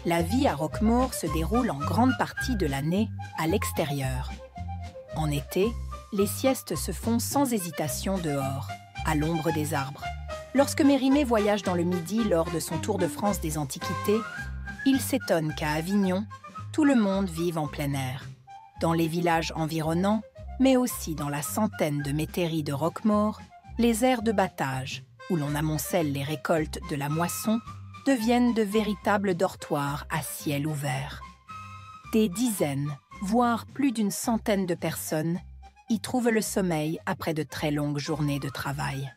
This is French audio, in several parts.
La vie à Roquemaure se déroule en grande partie de l'année à l'extérieur. En été, les siestes se font sans hésitation dehors, à l'ombre des arbres. Lorsque Mérimée voyage dans le Midi lors de son tour de France des Antiquités, il s'étonne qu'à Avignon, tout le monde vive en plein air. Dans les villages environnants, mais aussi dans la centaine de métairies de Roquemaure, les aires de battage, où l'on amoncelle les récoltes de la moisson, deviennent de véritables dortoirs à ciel ouvert. Des dizaines, voire plus d'une centaine de personnes y trouvent le sommeil après de très longues journées de travail.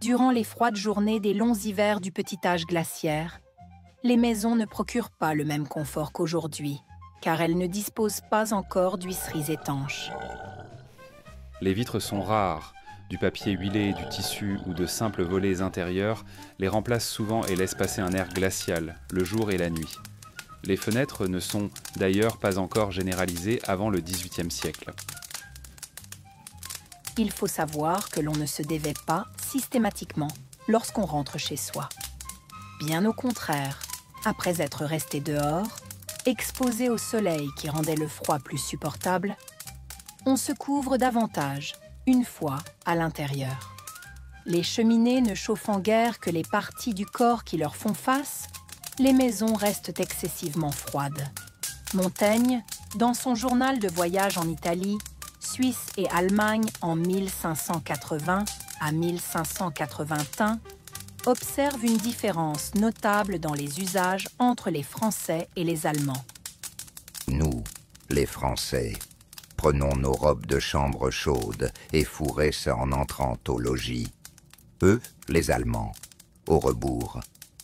Durant les froides journées des longs hivers du petit âge glaciaire, les maisons ne procurent pas le même confort qu'aujourd'hui, car elles ne disposent pas encore d'huisseries étanches. Les vitres sont rares. Du papier huilé, du tissu ou de simples volets intérieurs les remplacent souvent et laissent passer un air glacial, le jour et la nuit. Les fenêtres ne sont d'ailleurs pas encore généralisées avant le XVIIIe siècle. Il faut savoir que l'on ne se dévêt pas systématiquement lorsqu'on rentre chez soi. Bien au contraire, après être resté dehors, exposé au soleil qui rendait le froid plus supportable, on se couvre davantage une fois à l'intérieur. Les cheminées ne chauffant guère que les parties du corps qui leur font face, les maisons restent excessivement froides. Montaigne, dans son journal de voyage en Italie, Suisse et Allemagne en 1580 à 1581, observe une différence notable dans les usages entre les Français et les Allemands. Nous, les Français, prenons nos robes de chambre chaudes et fourrées en entrant au logis. Eux, les Allemands, au rebours,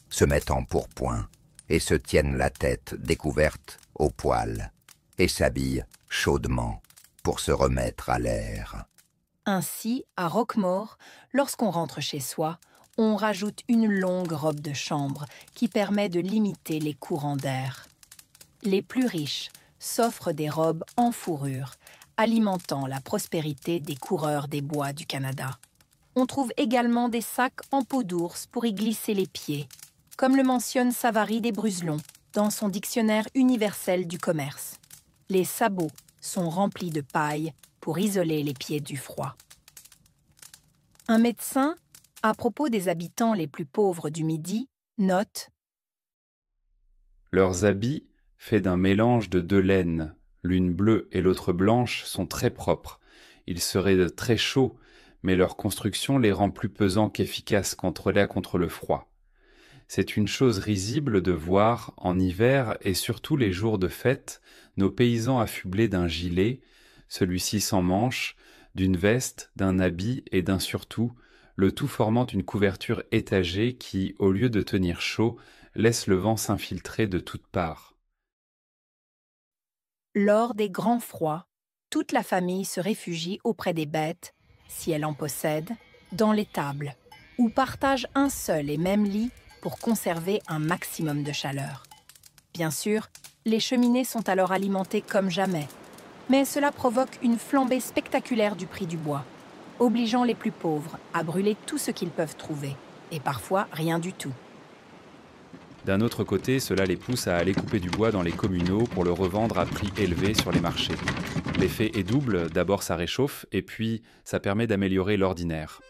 se mettent en pourpoint et se tiennent la tête découverte au poil et s'habillent chaudement pour se remettre à l'air. Ainsi, à Roquemaure, lorsqu'on rentre chez soi, on rajoute une longue robe de chambre qui permet de limiter les courants d'air. Les plus riches s'offrent des robes en fourrure, alimentant la prospérité des coureurs des bois du Canada. On trouve également des sacs en peau d'ours pour y glisser les pieds, comme le mentionne Savary des Bruselons dans son dictionnaire universel du commerce. Les sabots sont remplis de paille pour isoler les pieds du froid. Un médecin, à propos des habitants les plus pauvres du Midi, note « Leurs habits, faits d'un mélange de deux laines, l'une bleue et l'autre blanche, sont très propres. Ils seraient très chauds, mais leur construction les rend plus pesants qu'efficaces contre le froid. C'est une chose risible de voir, en hiver et surtout les jours de fête, nos paysans affublés d'un gilet, celui-ci sans manches, d'une veste, d'un habit et d'un surtout, le tout formant une couverture étagée qui, au lieu de tenir chaud, laisse le vent s'infiltrer de toutes parts. » Lors des grands froids, toute la famille se réfugie auprès des bêtes, si elle en possède, dans l'étable, ou partage un seul et même lit pour conserver un maximum de chaleur. Bien sûr, les cheminées sont alors alimentées comme jamais, mais cela provoque une flambée spectaculaire du prix du bois, obligeant les plus pauvres à brûler tout ce qu'ils peuvent trouver, et parfois rien du tout. D'un autre côté, cela les pousse à aller couper du bois dans les communaux pour le revendre à prix élevé sur les marchés. L'effet est double, d'abord ça réchauffe, et puis ça permet d'améliorer l'ordinaire.